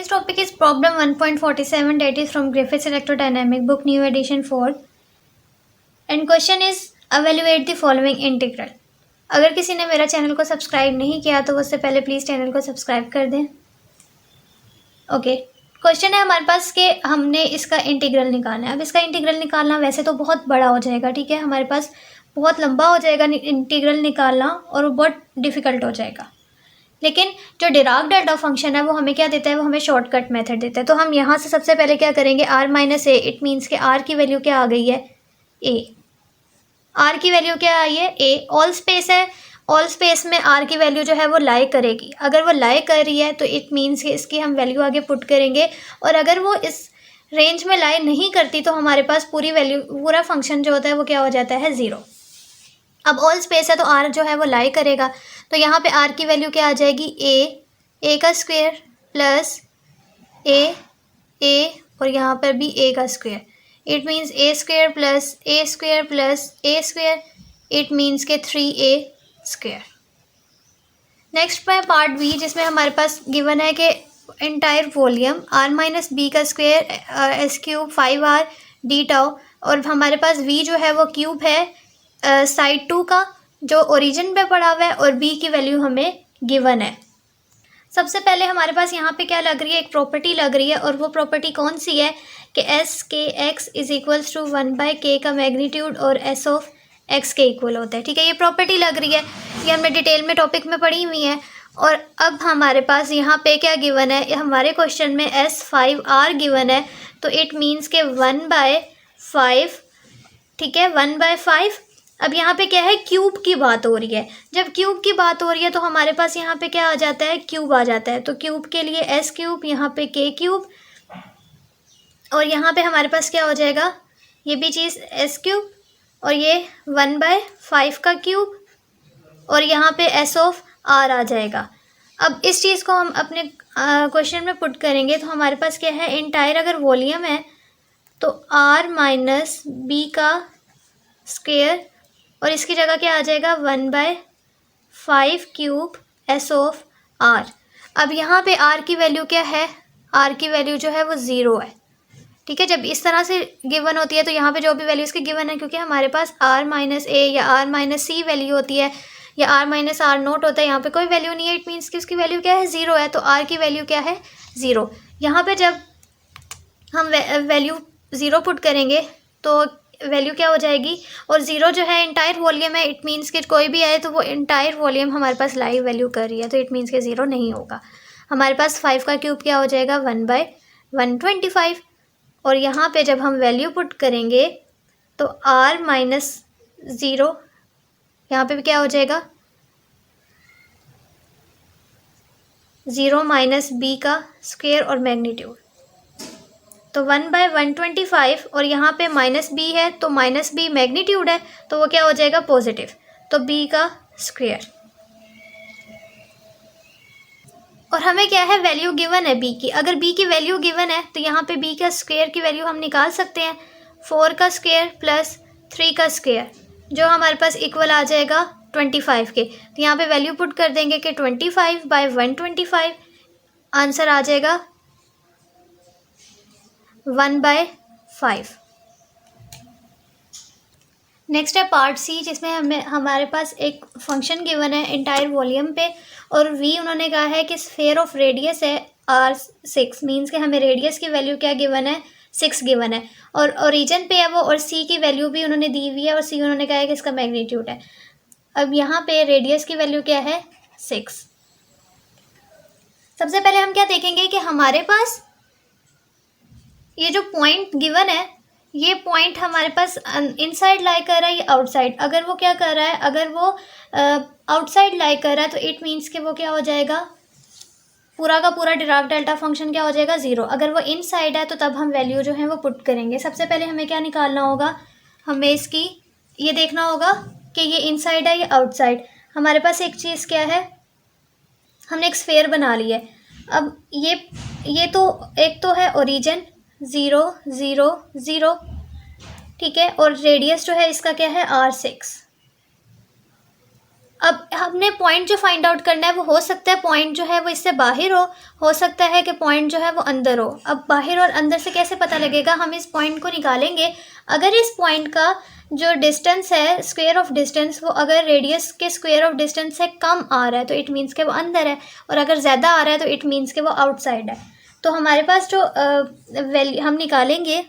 topic is problem 1.47, that is from Griffiths Electrodynamic book, new edition 4. And question is evaluate the following integral. अगर किसी ने मेरा channel को subscribe नहीं किया तो उससे पहले प्लीज़ चैनल को सब्सक्राइब कर दें. ओके, क्वेश्चन है हमारे पास कि हमने इसका इंटीग्रल निकालना है. अब इसका इंटीग्रल निकालना वैसे तो बहुत बड़ा हो जाएगा, ठीक है, हमारे पास बहुत लंबा हो जाएगा इंटीग्रल निकालना और वो बहुत डिफ़िकल्ट हो जाएगा. लेकिन जो डिराक डेल्टा फंक्शन है वो हमें क्या देता है, वो हमें शॉर्टकट मेथड देता है. तो हम यहाँ से सबसे पहले क्या करेंगे, R minus A, it means कि आर की वैल्यू क्या आ गई है, ए. आर की वैल्यू क्या आई है, ए. ऑल स्पेस है, ऑल स्पेस में आर की वैल्यू जो है वो लाई करेगी. अगर वो लाई कर रही है तो इट मीन्स कि इसकी हम वैल्यू आगे पुट करेंगे. और अगर वो इस रेंज में लाई नहीं करती तो हमारे पास पूरी वैल्यू, पूरा फंक्शन जो होता है वो क्या हो जाता है, ज़ीरो. अब ऑल स्पेस है तो आर जो है वो लाई करेगा. तो यहाँ पे आर की वैल्यू क्या आ जाएगी, ए का स्क्वायर प्लस ए और यहाँ पर भी ए का square. It means A square plus A square, it means के 3a स्क्वायर. नेक्स्ट है पार्ट बी, जिसमें हमारे पास गिवन है कि entire volume R minus B का square S cube 5r D tau. और हमारे पास v जो है वो क्यूब है साइड 2 का जो ओरिजिन पे पड़ा हुआ है और b की वैल्यू हमें गिवन है. सबसे पहले हमारे पास यहाँ पे क्या लग रही है, एक प्रॉपर्टी लग रही है. और वो प्रॉपर्टी कौन सी है कि एस के x is equals to 1/k का मैग्नीट्यूड और एस ऑफ एक्स के इक्वल होता है. ठीक है, ये प्रॉपर्टी लग रही है, ये हमने डिटेल में टॉपिक में पढ़ी हुई है. और अब हमारे पास यहाँ पे क्या गिवन है, हमारे क्वेश्चन में S5R गिवन है. तो इट मीन्स के 1/5, ठीक है, 1/5. अब यहाँ पे क्या है, क्यूब की बात हो रही है. जब क्यूब की बात हो रही है तो हमारे पास यहाँ पे क्या आ जाता है, क्यूब आ जाता है. तो क्यूब के लिए एस क्यूब, यहाँ पे के क्यूब, और यहाँ पे हमारे पास क्या हो जाएगा, ये भी चीज़ एस क्यूब और ये 1/5 का क्यूब और यहाँ पे एस ऑफ आर आ जाएगा. अब इस चीज़ को हम अपने क्वेश्चन में पुट करेंगे तो हमारे पास क्या है, एंटायर अगर वॉल्यूम है तो आर माइनस बी का स्क्वायर और इसकी जगह क्या आ जाएगा, 1/5 क्यूब एस ऑफ आर. अब यहाँ पे आर की वैल्यू क्या है, आर की वैल्यू जो है वो ज़ीरो है. ठीक है, जब इस तरह से गिवन होती है तो यहाँ पे जो भी वैल्यू इसकी गिवन है, क्योंकि हमारे पास आर माइनस ए या आर माइनस सी वैल्यू होती है या आर माइनस आर नोट होता है, यहाँ पे कोई वैल्यू नहीं है. इट मीन्स कि उसकी वैल्यू क्या है, ज़ीरो है. तो आर की वैल्यू क्या है, ज़ीरो. यहाँ पे जब हम वैल्यू ज़ीरो पुट करेंगे तो वैल्यू क्या हो जाएगी, और ज़ीरो जो है एंटायर वॉल्यूम है. इट मीन्स कि कोई भी आए तो वो एंटायर वॉल्यूम हमारे पास लाइव वैल्यू कर रही है, तो इट मीन्स कि ज़ीरो नहीं होगा. हमारे पास 5 का क्यूब क्या हो जाएगा, 1/125. और यहाँ पे जब हम वैल्यू पुट करेंगे तो r माइनस ज़ीरो, यहाँ पे भी क्या हो जाएगा, ज़ीरो माइनस b का स्क्वायर और मैग्नीट्यूड. तो 1/125 और यहाँ पे माइनस b है तो माइनस b मैग्नीट्यूड है तो वो क्या हो जाएगा, पॉजिटिव. तो b का स्क्वायर. और हमें क्या है, वैल्यू गिवन है b की. अगर b की वैल्यू गिवन है तो यहाँ पे b का स्क्वायर की वैल्यू हम निकाल सकते हैं. 4 का स्क्वायर प्लस 3 का स्क्वायर जो हमारे पास इक्वल आ जाएगा 25 के. तो यहाँ पे वैल्यू पुट कर देंगे कि 25/125, आंसर आ जाएगा 1/5. नेक्स्ट है पार्ट सी, जिसमें हमारे पास एक फंक्शन गिवन है एंटायर वॉल्यूम पे और v उन्होंने कहा है कि स्फेयर ऑफ रेडियस है r6. मीन्स कि हमें रेडियस की वैल्यू क्या गिवन है, 6 गिवन है. और ओरिजिन पे है वो, और c की वैल्यू भी उन्होंने दी हुई है और c उन्होंने कहा है कि इसका मैग्नीट्यूड है. अब यहाँ पे रेडियस की वैल्यू क्या है, 6. सबसे पहले हम क्या देखेंगे कि हमारे पास ये जो पॉइंट गिवन है, ये पॉइंट हमारे पास इनसाइड लाई कर रहा है या आउटसाइड. अगर वो क्या कर रहा है, अगर वो आउटसाइड लाई कर रहा है तो इट मीन्स कि वो क्या हो जाएगा, पूरा का पूरा डिराक डेल्टा फंक्शन क्या हो जाएगा, ज़ीरो. अगर वो इनसाइड है तो तब हम वैल्यू जो है वो पुट करेंगे. सबसे पहले हमें क्या निकालना होगा, हमें इसकी ये देखना होगा कि ये इनसाइड है या आउटसाइड. हमारे पास एक चीज़ क्या है, हमने एक स्फेयर बना ली है. अब ये तो एक तो है ओरिजिन 0 0 0, ठीक है, और रेडियस जो है इसका क्या है, r6. अब हमने पॉइंट जो फाइंड आउट करना है वो हो सकता है पॉइंट जो है वो इससे बाहर हो सकता है कि पॉइंट जो है वो अंदर हो। अब बाहर और अंदर से कैसे पता लगेगा, हम इस पॉइंट को निकालेंगे। अगर इस पॉइंट का जो डिस्टेंस है, स्क्वायर ऑफ डिस्टेंस, वो अगर रेडियस के स्क्वायर ऑफ डिस्टेंस से कम आ रहा है तो इट मीन्स के वो अंदर है, और अगर ज़्यादा आ रहा है तो इट मीन्स के वो आउटसाइड है। तो हमारे पास जो वैल्यू हम निकालेंगे,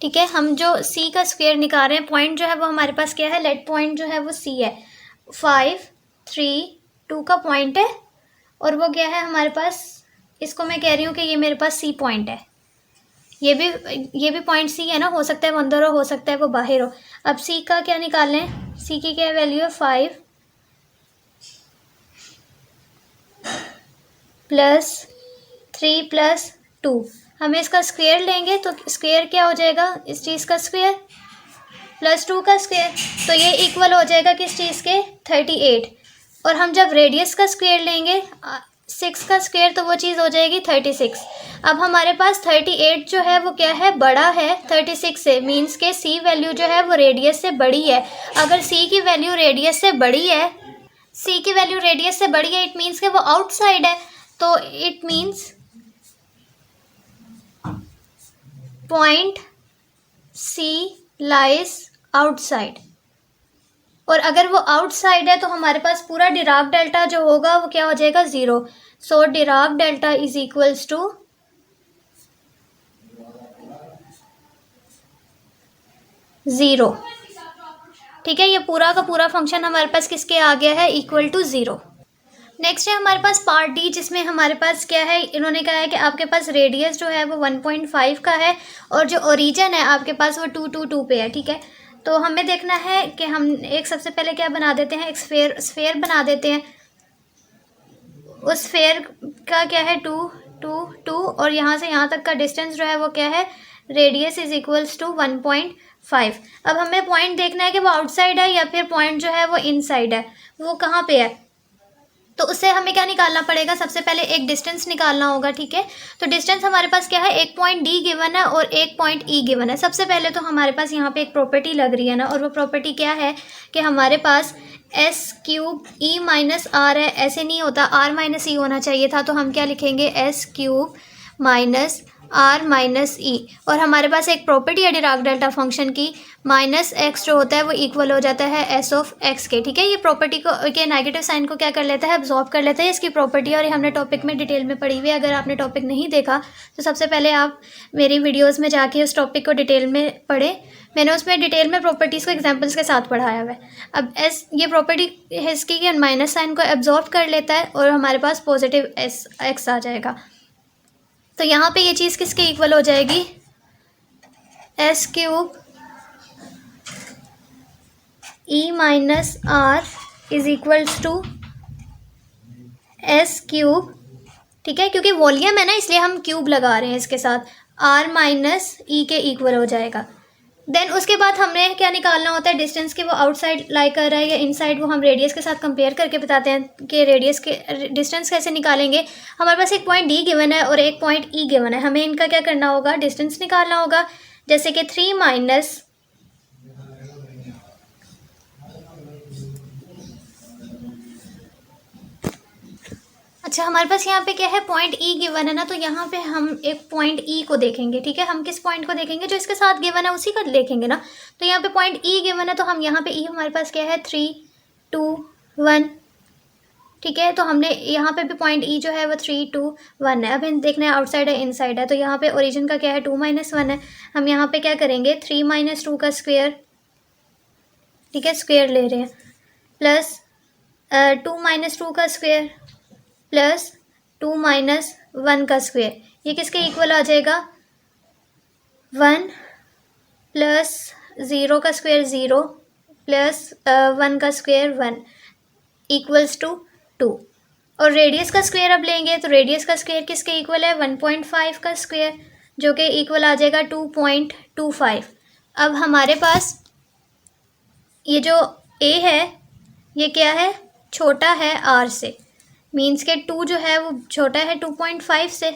ठीक है, हम जो सी का स्क्वायर निकाल रहे हैं, पॉइंट जो है वो हमारे पास क्या है, लेट पॉइंट जो है वो सी है, 5 3 2 का पॉइंट है, और वो क्या है हमारे पास, इसको मैं कह रही हूँ कि ये मेरे पास सी पॉइंट है। ये भी पॉइंट सी है ना, हो सकता है वो अंदर हो सकता है वो बाहर हो। अब सी का क्या निकाल लें, सी की क्या वैल्यू है, 5 प्लस 3 प्लस 2। हमें इसका स्क्वायर लेंगे तो स्क्वायर क्या हो जाएगा, इस चीज़ का स्क्वायर प्लस 2 का स्क्वायर, तो ये इक्वल हो जाएगा किस चीज़ के, 38। और हम जब रेडियस का स्क्वायर लेंगे 6 का स्क्वायर, तो वो चीज़ हो जाएगी 36। अब हमारे पास 38 जो है वो क्या है, बड़ा है 36 से, मीन्स के सी वैल्यू जो है वो रेडियस से बड़ी है। अगर सी की वैल्यू रेडियस से बड़ी है, सी की वैल्यू रेडियस से बड़ी है, इट मीन्स के वो आउटसाइड है। तो it means point C lies outside. और अगर वो आउटसाइड है तो हमारे पास पूरा डिराक डेल्टा जो होगा वो क्या हो जाएगा, 0। So Dirac delta is equals to 0। ठीक है, ये पूरा का पूरा फंक्शन हमारे पास किसके आ गया है, इक्वल टू 0। नेक्स्ट है हमारे पास पार्ट डी, जिसमें हमारे पास क्या है, इन्होंने कहा है कि आपके पास रेडियस जो है वो 1.5 का है, और जो ओरिजिन है आपके पास वो 2 2 2 पे है। ठीक है, तो हमें देखना है कि हम एक सबसे पहले क्या बना देते हैं, एक स्फेयर बना देते हैं। उस स्फेयर का क्या है, 2 2 2, और यहाँ से यहाँ तक का डिस्टेंस जो है वो क्या है, रेडियस इज इक्वल्स टू 1.5। अब हमें पॉइंट देखना है कि वो आउटसाइड है या फिर पॉइंट जो है वो इनसाइड है, वो कहाँ पे है। तो उससे हमें क्या निकालना पड़ेगा, सबसे पहले एक डिस्टेंस निकालना होगा। ठीक है, तो डिस्टेंस हमारे पास क्या है, एक पॉइंट डी गिवन है और एक पॉइंट ई गिवन है। सबसे पहले तो हमारे पास यहाँ पे एक प्रॉपर्टी लग रही है ना, और वो प्रॉपर्टी क्या है कि हमारे पास S cube E minus R है, ऐसे नहीं होता, आर माइनस ई होना चाहिए था। तो हम क्या लिखेंगे, S cube minus R minus E, और हमारे पास एक प्रॉपर्टी है डिराक डेल्टा फंक्शन की, माइनस एक्स जो होता है वो इक्वल हो जाता है एस ऑफ एक्स के। ठीक है, ये प्रॉपर्टी को के नेगेटिव साइन को क्या कर लेता है, एब्जॉर्ब कर लेता है, इसकी प्रॉपर्टी, और ये हमने टॉपिक में डिटेल में पढ़ी हुई है। अगर आपने टॉपिक नहीं देखा तो सबसे पहले आप मेरी वीडियोज़ में जाके उस टॉपिक को डिटेल में पढ़ें, मैंने उसमें डिटेल में प्रॉपर्टीज़ को एग्जाम्पल्स के साथ पढ़ाया हुआ है। अब एस, ये प्रॉपर्टी है इसकी कि माइनस साइन को एब्जॉर्ब कर लेता है और हमारे पास पॉजिटिव एस एक्स आ जाएगा। तो यहाँ पे ये चीज़ किसके इक्वल हो जाएगी, S cube E minus R is equals to S cube. ठीक है, क्योंकि वॉल्यूम है ना इसलिए हम क्यूब लगा रहे हैं इसके साथ, आर माइनस ई के इक्वल हो जाएगा। देन उसके बाद हमने क्या निकालना होता है, डिस्टेंस के वो आउटसाइड लाई कर रहा है या इनसाइड, वो हम रेडियस के साथ कंपेयर करके बताते हैं कि रेडियस के डिस्टेंस कैसे निकालेंगे। हमारे पास एक पॉइंट डी गिवन है और एक पॉइंट ई गिवन है, हमें इनका क्या करना होगा, डिस्टेंस निकालना होगा। जैसे कि 3 माइनस अच्छा, हमारे पास यहाँ पे क्या है, पॉइंट ई गिवन है ना, तो यहाँ पे हम एक पॉइंट ई को देखेंगे। ठीक है, हम किस पॉइंट को देखेंगे, जो इसके साथ गिवन है उसी का देखेंगे ना। तो यहाँ पे पॉइंट ई गिवन है, तो हम यहाँ पे ई हमारे पास क्या है, 3 2 1। ठीक है, तो हमने यहाँ पे भी पॉइंट ई जो है वो 3 2 1 है। अब इन देखना है आउटसाइड है इनसाइड है, तो यहाँ पे ओरिजिन का क्या है, 2 - 1 है। हम यहाँ पे क्या करेंगे, 3 - 2 का स्क्वेयर, ठीक है, स्क्वेयर ले रहे हैं, प्लस 2 - 2 का स्क्वेयर प्लस 2 - 1 का स्क्वेयर, ये किसके इक्वल आ जाएगा, 1 प्लस 0 का स्क्वेयर 0 प्लस 1 का स्क्वेयर 1 इक्वल्स टू 2। और रेडियस का स्क्वेयर अब लेंगे तो रेडियस का स्क्वेयर किसके इक्वल है, 1.5 का स्क्वेयर, जो कि इक्वल आ जाएगा 2.25। अब हमारे पास ये जो ए है ये क्या है, छोटा है आर से, मीन्स के 2 जो है वो छोटा है 2.5 से,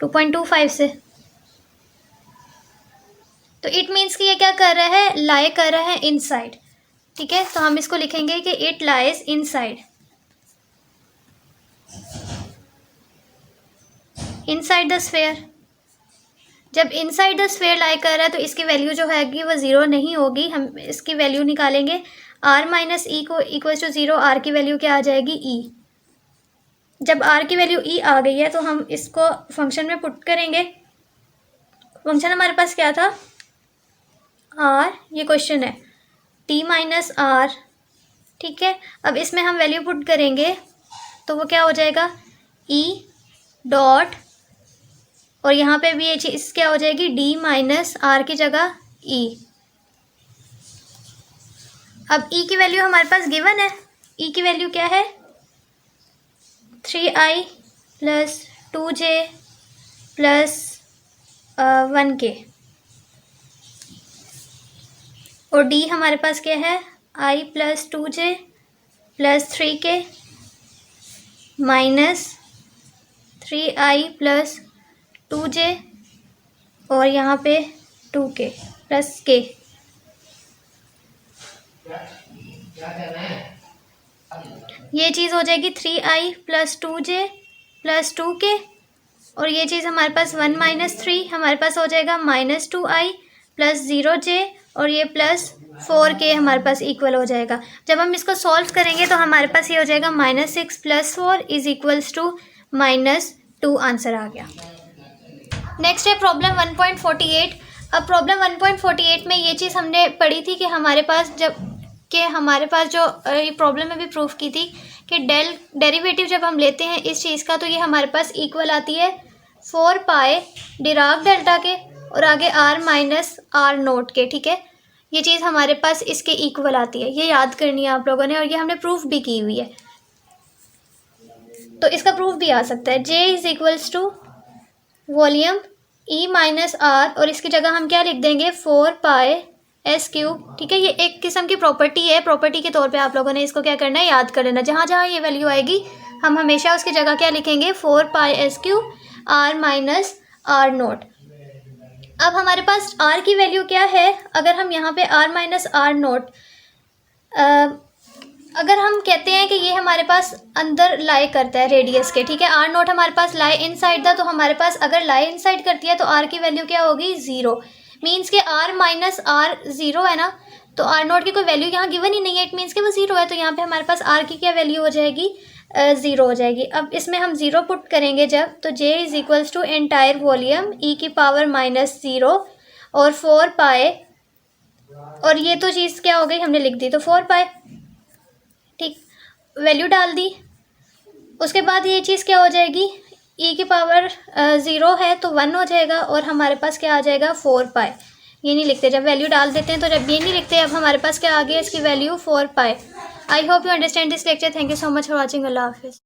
2.25 से। तो इट मीन्स कि ये क्या कर रहा है, लाई कर रहा है इनसाइड। ठीक है, तो हम इसको लिखेंगे कि it lies inside, inside the sphere. जब इनसाइड द स्फेयर लाई कर रहा है तो इसकी वैल्यू जो हैगी वो ज़ीरो नहीं होगी। हम इसकी वैल्यू निकालेंगे, आर माइनस ई को इक्वल टू ज़ीरो, आर की वैल्यू क्या आ जाएगी, ई। जब आर की वैल्यू ई आ गई है तो हम इसको फंक्शन में पुट करेंगे। फंक्शन हमारे पास क्या था, आर, ये क्वेश्चन है, टी माइनस आर। ठीक है, अब इसमें हम वैल्यू पुट करेंगे तो वो क्या हो जाएगा, ई डॉट, और यहाँ पे भी ये चीज़ क्या हो जाएगी, डी माइनस आर की जगह ई। अब ई की वैल्यू हमारे पास गिवन है, ई की वैल्यू क्या है, 3i plus 2j plus 1k, और डी हमारे पास क्या है, i plus 2j plus 3k minus 3i plus 2j और यहाँ पे 2k प्लस k। ये चीज़ हो जाएगी 3i plus 2j plus 2k, और ये चीज़ हमारे पास 1 माइनस 3 हमारे पास हो जाएगा माइनस 2i प्लस 0j, और ये प्लस 4k हमारे पास इक्वल हो जाएगा। जब हम इसको सॉल्व करेंगे तो हमारे पास ये हो जाएगा -6 plus 4 is equals to -2, answer आ गया। नेक्स्ट है प्रॉब्लम 1.48। अब प्रॉब्लम 1.48 में ये चीज़ हमने पढ़ी थी कि हमारे पास जो ये प्रॉब्लम में भी प्रूफ की थी कि डेरिवेटिव जब हम लेते हैं इस चीज़ का तो ये हमारे पास इक्वल आती है 4 पाई डिराक डेल्टा के और आगे r माइनस आर नोट के। ठीक है, ये चीज़ हमारे पास इसके इक्वल आती है, ये याद करनी है आप लोगों ने, और ये हमने प्रूफ भी की हुई है। तो इसका प्रूफ भी आ सकता है, J is equals to volume E minus R, और इसकी जगह हम क्या लिख देंगे, 4 पाई एस क्यूब। ठीक है, ये एक किस्म की प्रॉपर्टी है, प्रॉपर्टी के तौर पे आप लोगों ने इसको क्या करना है, याद कर लेना। जहाँ जहाँ ये वैल्यू आएगी हम हमेशा उसकी जगह क्या लिखेंगे, 4 pi S cube R minus R naught. अब हमारे पास आर की वैल्यू क्या है, अगर हम यहाँ पे आर माइनस आर नोट, अगर हम कहते हैं कि ये हमारे पास अंदर लाई करता है रेडियस के, ठीक है, आर नोट हमारे पास लाई इनसाइड था, तो हमारे पास अगर लाई इनसाइड करती है तो आर की वैल्यू क्या होगी, 0। मीन्स के आर माइनस आर 0 है ना, तो आर नोट की कोई वैल्यू यहाँ गिवन ही नहीं है, इट मीन्स के वो 0 है, तो यहाँ पे हमारे पास आर की क्या वैल्यू हो जाएगी, 0 हो जाएगी। अब इसमें हम 0 पुट करेंगे जब, तो J is equals to entire volume E की पावर -0 और 4 पाई, और ये तो चीज़ क्या हो गई, हमने लिख दी तो 4 पाई। ठीक, वैल्यू डाल दी, उसके बाद ये चीज़ क्या हो जाएगी, E की पावर 0 है तो 1 हो जाएगा, और हमारे पास क्या आ जाएगा, 4 पाई। ये नहीं लिखते, जब वैल्यू डाल देते हैं तो जब ये नहीं लिखते, अब हमारे पास क्या आ गया, इसकी value 4 pi. I hope you understand this lecture. Thank you so much for watching. Allah हाफिज़।